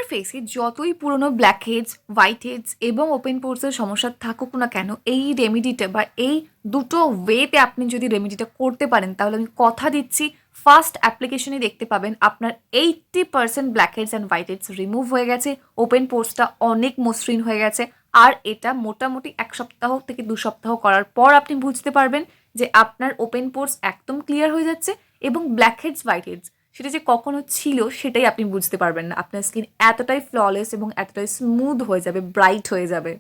ফেসে যতই পুরনো ব্ল্যাক হেডস, হোয়াইট হেডস এবং ওপেন পোর্সের সমস্যা থাকুক না কেন, এই রেমেডিটা বা এই দুটো ওয়েতে আপনি যদি রেমেডিটা করতে পারেন, তাহলে আমি কথা দিচ্ছি ফার্স্ট অ্যাপ্লিকেশনে দেখতে পাবেন আপনার 80% blackheads and whiteheads remove হয়ে গেছে, ওপেন পোর্সটা অনেক মসৃণ হয়ে গেছে। আর এটা মোটামুটি 1 সপ্তাহ থেকে 2 সপ্তাহ করার পর আপনি বুঝতে পারবেন যে আপনার ওপেন পোর্স একদম ক্লিয়ার হয়ে যাচ্ছে এবং ব্ল্যাক হেডস, হোয়াইট হেডস সেটা যে কখনো ছিল সেটাই আপনি বুঝতে পারবেন না। আপনার স্কিন এতটাই ফ্ললেস এবং এতটাই স্মুথ হয়ে যাবে, ব্রাইট হয়ে যাবে।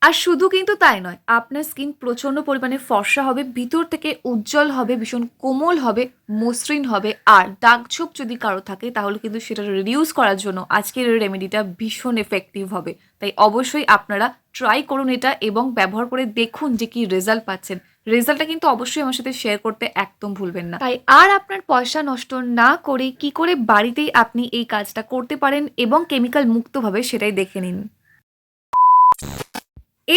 আর শুধু কিন্তু তাই নয়, আপনার স্কিন প্রচণ্ড পরিমাণে ফর্সা হবে, ভিতর থেকে উজ্জ্বল হবে, ভীষণ কোমল হবে, মসৃণ হবে। আর দাগ ছোপ যদি কারো থাকে তাহলে কিন্তু সেটা রিডিউস করার জন্য আজকের এই রেমেডিটা ভীষণ এফেক্টিভ হবে। তাই অবশ্যই আপনারা ট্রাই করুন এটা এবং ব্যবহার করে দেখুন যে কি রেজাল্ট পাচ্ছেন। রেজাল্টটা কিন্তু অবশ্যই আমার সাথে শেয়ার করতে একদম ভুলবেন না। তাই আর আপনার পয়সা নষ্ট না করে কি করে বাড়িতেই আপনি এই কাজটা করতে পারেন এবং কেমিক্যাল মুক্তভাবে সেটাই দেখে নিন।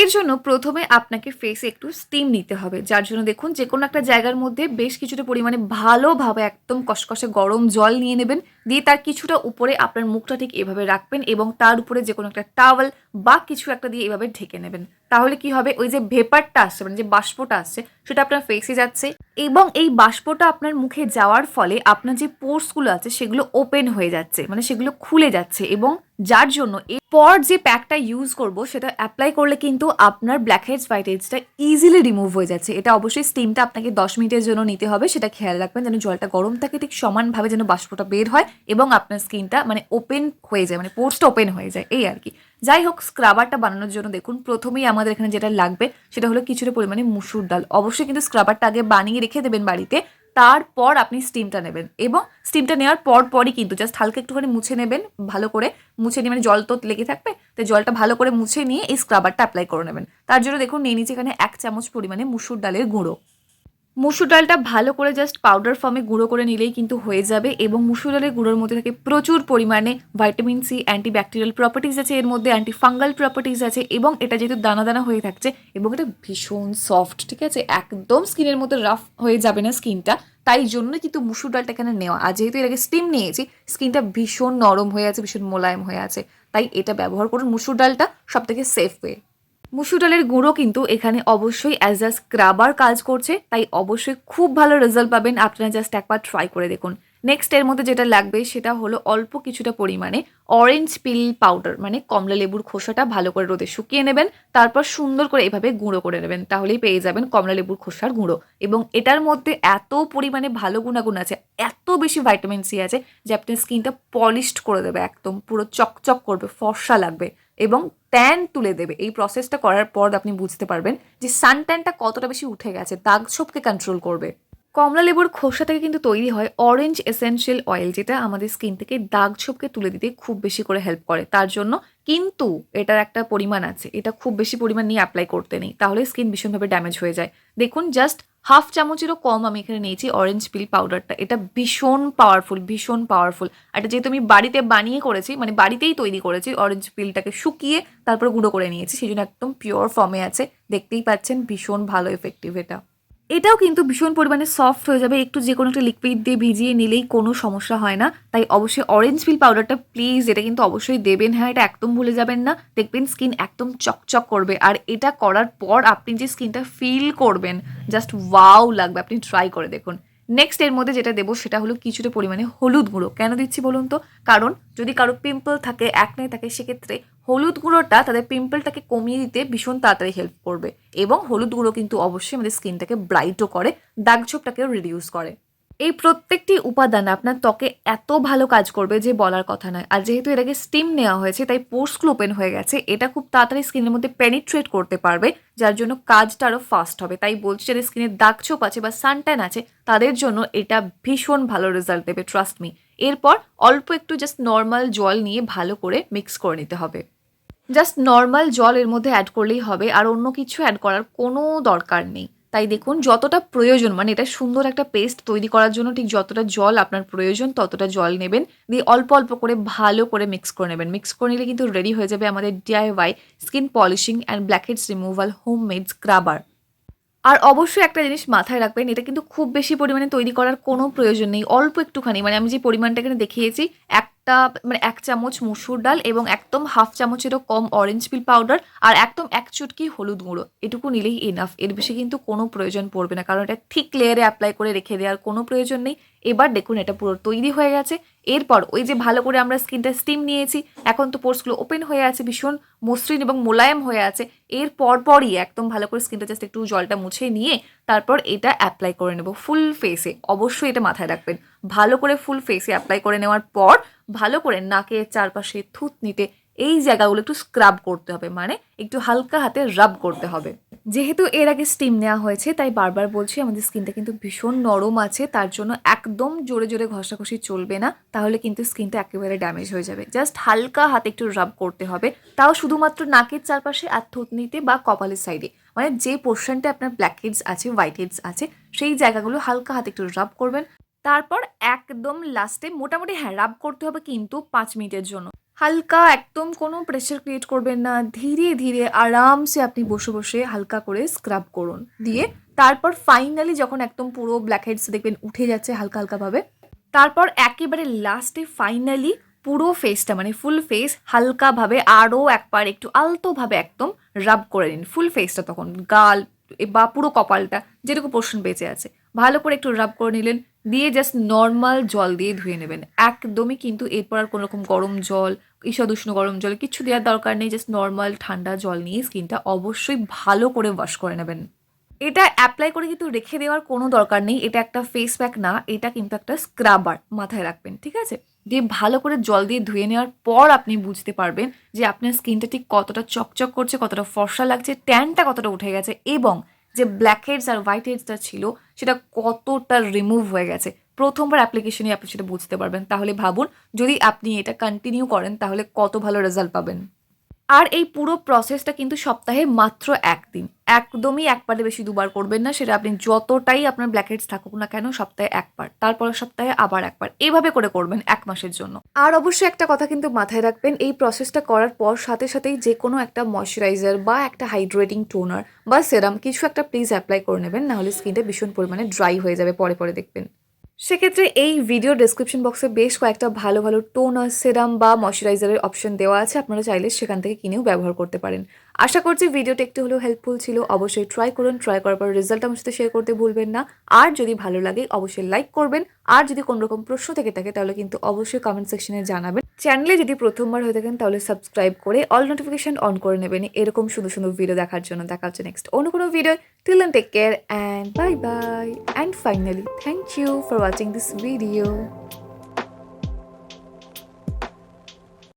এর জন্য প্রথমে আপনাকে ফেসে একটু স্টিম নিতে হবে, যার জন্য দেখুন যে কোনো একটা জায়গার মধ্যে বেশ কিছুটা পরিমাণে ভালোভাবে একদম কষকষে গরম জল নিয়ে নেবেন, দিয়ে তার কিছুটা উপরে আপনার মুখটা ঠিক এভাবে রাখবেন এবং তার উপরে যে কোনো একটা টাওয়েল বা কিছু একটা দিয়ে এভাবে ঢেকে নেবেন। তাহলে কি হবে, ওই যে ভেপারটা আসছে মানে যে বাষ্পটা আসছে সেটা আপনার ফেসে যাচ্ছে এবং এই বাষ্পটা আপনার মুখে যাওয়ার ফলে আপনার যে পোর্সগুলো আছে সেগুলো ওপেন হয়ে যাচ্ছে, মানে সেগুলো খুলে যাচ্ছে এবং যার জন্য এরপর যে প্যাকটা ইউজ করব সেটা অ্যাপ্লাই করলে কিন্তু আপনার ব্ল্যাক হেডস, হোয়াইট হেডসটা ইজিলি রিমুভ হয়ে যাচ্ছে। এটা অবশ্যই স্টিমটা আপনাকে 10 মিনিটের জন্য নিতে হবে, সেটা খেয়াল রাখবেন যেন জলটা গরম থাকে, ঠিক সমানভাবে যেন বাষ্পটা বের হয় এবং আপনার স্কিনটা মানে ওপেন হয়ে যায়, মানে পোর্সটা ওপেন হয়ে যায়, এই আর কি। যাই হোক, স্ক্রাবারটা বানানোর জন্য দেখুন প্রথমেই আমাদের এখানে যেটা লাগবে সেটা হলো কিছুটা পরিমাণে মুসুর ডাল। অবশ্যই কিন্তু স্ক্রাবারটা আগে বানিয়ে রেখে দেবেন বাড়িতে, তারপর আপনি স্টিমটা নেবেন এবং স্টিমটা নেওয়ার পরই কিন্তু জাস্ট হালকা একটুখানি মুছে নেবেন, ভালো করে মুছে নিয়ে, মানে জল তো লেগে থাকবে, তো জলটা ভালো করে মুছে নিয়ে এই স্ক্রাবারটা অ্যাপ্লাই করে নেবেন। তার জন্য দেখুন নিয়ে নিচে এখানে 1 চামচ পরিমাণে মুসুর ডালের গুঁড়ো। মুসুর ডালটা ভালো করে জাস্ট পাউডার ফর্মে গুঁড়ো করে নিলেই কিন্তু হয়ে যাবে এবং মুসুর ডালের গুঁড়োর মধ্যে থাকে প্রচুর পরিমাণে ভাইটামিন সি, অ্যান্টিব্যাকটেরিয়াল প্রপার্টিজ আছে এর মধ্যে, অ্যান্টি ফাঙ্গাল প্রপার্টিজ আছে এবং এটা যেহেতু দানা দানা হয়ে থাকছে এবং এটা ভীষণ সফট, ঠিক আছে, একদম স্কিনের মধ্যে রাফ হয়ে যাবে না স্কিনটা, তাই জন্য কিন্তু মুসুর ডালটা এখানে নেওয়া। আর যেহেতু এর আগে স্টিম নিয়েছি, স্কিনটা ভীষণ নরম হয়ে আছে, ভীষণ মোলায়েম হয়ে আছে, তাই এটা ব্যবহার করুন। মুসুর ডালটা সব থেকে সেফ ওয়ে। মুসুর ডালের গুঁড়ো কিন্তু এখানে অবশ্যই অ্যাজ আ স্ক্রাবার কাজ করছে, তাই অবশ্যই খুব ভালো রেজাল্ট পাবেন, আপনারা জাস্ট একবার ট্রাই করে দেখুন। নেক্সট এর মধ্যে যেটা লাগবে সেটা হলো অল্প কিছুটা পরিমাণে অরেঞ্জ পিল পাউডার, মানে কমলা লেবুর খোসাটা ভালো করে রোদে শুকিয়ে নেবেন, তারপর সুন্দর করে এভাবে গুঁড়ো করে নেবেন, তাহলেই পেয়ে যাবেন কমলা লেবুর খোসার গুঁড়ো। এবং এটার মধ্যে এত পরিমাণে ভালো গুণাগুণ আছে, এত বেশি ভাইটামিন সি আছে যে আপনার স্কিনটা পলিশড করে দেবে, একদম পুরো চকচক করবে, ফর্সা লাগবে এবং ট্যান তুলে দেবে। এই প্রসেসটা করার পর আপনি বুঝতে পারবেন যে সান ট্যানটা কতটা বেশি উঠে গেছে, দাগ ছোপকে কন্ট্রোল করবে। কমলা লেবুর খোসা থেকে কিন্তু তৈরি হয় অরেঞ্জ এসেনশিয়াল অয়েল, যেটা আমাদের স্কিন থেকে দাগ ছোপকে তুলে দিতে খুব বেশি করে হেল্প করে। তার জন্য কিন্তু এটার একটা পরিমাণ আছে, এটা খুব বেশি পরিমাণ নিয়ে অ্যাপ্লাই করতে নেই, তাহলে স্কিন ভীষণভাবে ড্যামেজ হয়ে যায়। দেখুন জাস্ট 1/2 চামচেরও কম আমি এখানে নিয়েছি অরেঞ্জ পিল পাউডারটা, এটা ভীষণ পাওয়ারফুল, ভীষণ পাওয়ারফুল। আর এটা যেহেতু আমি বাড়িতে বানিয়ে করেছি, মানে বাড়িতেই তৈরি করেছি, অরেঞ্জ পিলটাকে শুকিয়ে তারপর গুঁড়ো করে নিয়েছি, সেই জন্য একদম পিওর ফর্মে আছে, দেখতেই পাচ্ছেন ভীষণ ভালো এফেক্টিভ এটা। এটাও কিন্তু ভীষণ পরিমাণে সফট হয়ে যাবে, একটু যে কোনো একটা লিকুইড দিয়ে ভিজিয়ে নিলেই কোনো সমস্যা হয় না। তাই অবশ্যই অরেঞ্জ পিল পাউডারটা প্লিজ এটা কিন্তু অবশ্যই দেবেন, হ্যাঁ এটা একদম ভুলে যাবেন না, দেখবেন স্কিন একদম চকচক করবে। আর এটা করার পর আপনি যে স্কিনটা ফিল করবেন জাস্ট ওয়াও লাগবে, আপনি ট্রাই করে দেখুন। নেক্সট এর মধ্যে যেটা দেবো সেটা হলো কিছুটা পরিমাণে হলুদ গুঁড়ো। কেন দিচ্ছি বলুন তো, কারণ যদি কারো পিম্পল থাকে, অ্যাকনে থাকে, সেক্ষেত্রে হলুদ গুঁড়োটা তাদের পিম্পলটাকে কমিয়ে দিতে ভীষণ তাড়াতাড়ি হেল্প করবে এবং হলুদ গুঁড়ো কিন্তু অবশ্যই আমাদের স্কিনটাকে ব্রাইটও করে, দাগ ছোপটাকেও রিডিউস করে। এই প্রত্যেকটি উপাদান আপনার ত্বকে এত ভালো কাজ করবে যে বলার কথা নয়। আর যেহেতু এটাকে স্টিম নেওয়া হয়েছে তাই পোর্সগুলো ওপেন হয়ে গেছে, এটা খুব তাড়াতাড়ি স্কিনের মধ্যে পেনিট্রেট করতে পারবে, যার জন্য কাজটা আরও ফাস্ট হবে। তাই বলছি যাদের স্কিনের দাগ ছোপ আছে বা সানট্যান আছে তাদের জন্য এটা ভীষণ ভালো রেজাল্ট দেবে, ট্রাস্ট মি। এরপর অল্প একটু জাস্ট নর্মাল জল নিয়ে ভালো করে মিক্স করে নিতে হবে, জাস্ট নর্মাল জল এর মধ্যে অ্যাড করলেই হবে, আর অন্য কিছু অ্যাড করার কোনো দরকার নেই। তাই দেখুন যতটা প্রয়োজন, মানে এটা সুন্দর একটা পেস্ট তৈরি করার জন্য ঠিক যতটা জল আপনার প্রয়োজন ততটা জল নেবেন, দিয়ে অল্প অল্প করে ভালো করে মিক্স করে নেবেন। মিক্স করে নিলে কিন্তু রেডি হয়ে যাবে আমাদের DIY skin polishing and blackheads removal homemade scrubber. আর অবশ্যই একটা জিনিস মাথায় রাখবেন, এটা কিন্তু খুব বেশি পরিমাণে তৈরি করার কোনো প্রয়োজন নেই। অল্প একটুখানি, মানে আমি যে পরিমাণটা এখানে দেখিয়েছি, একটা মানে ১ চামচ মসুর ডাল এবং একদম হাফ চামচেরও কম অরেঞ্জ পিল পাউডার আর একদম ১ চুটকি হলুদ গুঁড়ো। এটুকু নিলেই এনাফ। এর বেশি কিন্তু কোনো প্রয়োজন পড়বে না। কারণ এটা থিক লেয়ারে এপ্লাই করে রেখে দেওয়ার কোনো প্রয়োজন নেই। এবার দেখুন এটা পুরো তৈরি হয়ে গেছে। এরপর ওই যে ভালো করে আমরা স্কিনটা স্টিম নিয়েছি, এখন তো পোর্সগুলো ওপেন হয়ে আছে, ভীষণ মসৃণ এবং মোলায়েম হয়ে আছে। এর পরপরই একদম ভালো করে স্কিনটা জাস্ট একটু জলটা মুছে নিয়ে তারপর এটা অ্যাপ্লাই করে নেব ফুল ফেসে। অবশ্যই এটা মাথায় রাখবেন, ভালো করে ফুল ফেসে অ্যাপ্লাই করে নেওয়ার পর ভালো করে নাকের চারপাশে, থুতনিতে এই জায়গাগুলো একটু স্ক্রাব করতে হবে, মানে একটু হালকা হাতে রাব করতে হবে। যেহেতু এর আগে স্টিম নেওয়া হয়েছে তাই বারবার বলছি, আমাদের স্কিনটা কিন্তু ভীষণ নরম আছে, তার জন্য একদম জোরে জোরে ঘষাঘষি চলবে না, তাহলে কিন্তু স্কিনটা একেবারে ড্যামেজ হয়ে যাবে। জাস্ট হালকা হাতে একটু রাব করতে হবে, তাও শুধুমাত্র নাকের চারপাশে আর থুতনিতে বা কপালের সাইডে, মানে যে পোর্শনটা আপনার ব্ল্যাক হেডস আছে, হোয়াইট হেডস আছে, সেই জায়গাগুলো হালকা হাতে একটু রাব করবেন। তারপর একদম লাস্টে মোটামুটি হ্যাঁ রাব করতে হবে, কিন্তু 5 মিনিটের জন্য। হালকা, একদম কোনো প্রেশার ক্রিয়েট করবেন না, ধীরে ধীরে আরামসে আপনি বসে বসে হালকা করে স্ক্রাব করুন। দিয়ে তারপর ফাইনালি যখন একদম পুরো ব্ল্যাক হেডস দেখবেন উঠে যাচ্ছে হালকা হালকাভাবে, তারপর একেবারে লাস্টে ফাইনালি পুরো ফেসটা, মানে ফুল ফেস হালকাভাবে আরও একবার একটু আলতোভাবে একদম রাব করে নিন ফুল ফেসটা। তখন গাল বা পুরো কপালটা যেটুকু পোর্শন বেঁচে আছে ভালো করে একটু রাব করে নিলেন, দিয়ে জাস্ট নর্মাল জল দিয়ে ধুয়ে নেবেন। একদমই কিন্তু এরপর আর কোনো রকম গরম জল, ঈষৎ উষ্ণ গরম জল কিছু দেওয়ার দরকার নেই। জাস্ট নর্মাল ঠান্ডা জল নিয়ে স্কিনটা অবশ্যই ভালো করে ওয়াশ করে নেবেন। এটা অ্যাপ্লাই করে কিন্তু রেখে দেওয়ার কোনো দরকার নেই। এটা একটা ফেস প্যাক না, এটা কিন্তু একটা স্ক্রাবার, মাথায় রাখবেন, ঠিক আছে? দিয়ে ভালো করে জল দিয়ে ধুয়ে নেওয়ার পর আপনি বুঝতে পারবেন যে আপনার স্কিনটা ঠিক কতটা চকচক করছে, কতটা ফর্সা লাগছে, ট্যানটা কতটা উঠে গেছে এবং যে ব্ল্যাক হেডস আর হোয়াইট হেডসটা ছিল সেটা কতটা রিমুভ হয়ে গেছে। প্রথমবার অ্যাপ্লিকেশনে আপনি সেটা বুঝতে পারবেন। তাহলে ভাবুন যদি আপনি এটা কন্টিনিউ করেন তাহলে কত ভালো রেজাল্ট পাবেন। আর এই পুরো প্রসেসটা কিন্তু সপ্তাহে মাত্র ১ দিন। একদমই একবারে বেশি দুবার করবেন না। সেটা আপনি যতটাই আপনার ব্ল্যাক হেডস থাকুক না কেন সপ্তাহে ১ বার। তারপরের সপ্তাহে আবার ১ বার। এভাবে করে করবেন ১ মাসের জন্য। আর অবশ্যই একটা কথা কিন্তু মাথায় রাখবেন, এই প্রসেসটা করার পর সাথে সাথেই যেকোনো একটা ময়েশ্চারাইজার বা একটা হাইড্রেটিং টোনার বা সেরাম কিছু একটা প্লিজ অ্যাপ্লাই করে নেবেন। নাহলে স্কিনটা ভীষণ পরিমাণে ড্রাই হয়ে যাবে পরে, পরে দেখবেন। সেক্ষেত্রে এই ভিডিও ডেসক্রিপশন বক্সে বেশ কয়েকটা ভালো ভালো টোনার, সেরাম বা ময়শ্চারাইজারের অপশন দেওয়া আছে, আপনারা চাইলে সেখান থেকে কিনেও ব্যবহার করতে পারেন। আশা করছি ভিডিওটা একটু হলেও হেল্পফুল ছিল। অবশ্যই ট্রাই করুন, ট্রাই করার পর রেজাল্ট আমার সাথে শেয়ার করতে ভুলবেন না। আর যদি ভালো লাগে অবশ্যই লাইক করবেন। আর যদি কোনো রকম প্রশ্ন থেকে থাকে তাহলে কিন্তু অবশ্যই কমেন্ট সেকশনে জানাবেন। চ্যানেলে যদি প্রথমবার হয়ে থাকেন তাহলে সাবস্ক্রাইব করে অল নোটিফিকেশন অন করে নেবেন এরকম সুন্দর সুন্দর ভিডিও দেখার জন্য। দেখা হচ্ছে নেক্সট অন্য কোনো video. Till then take care and bye bye. And finally, thank you for watching this video.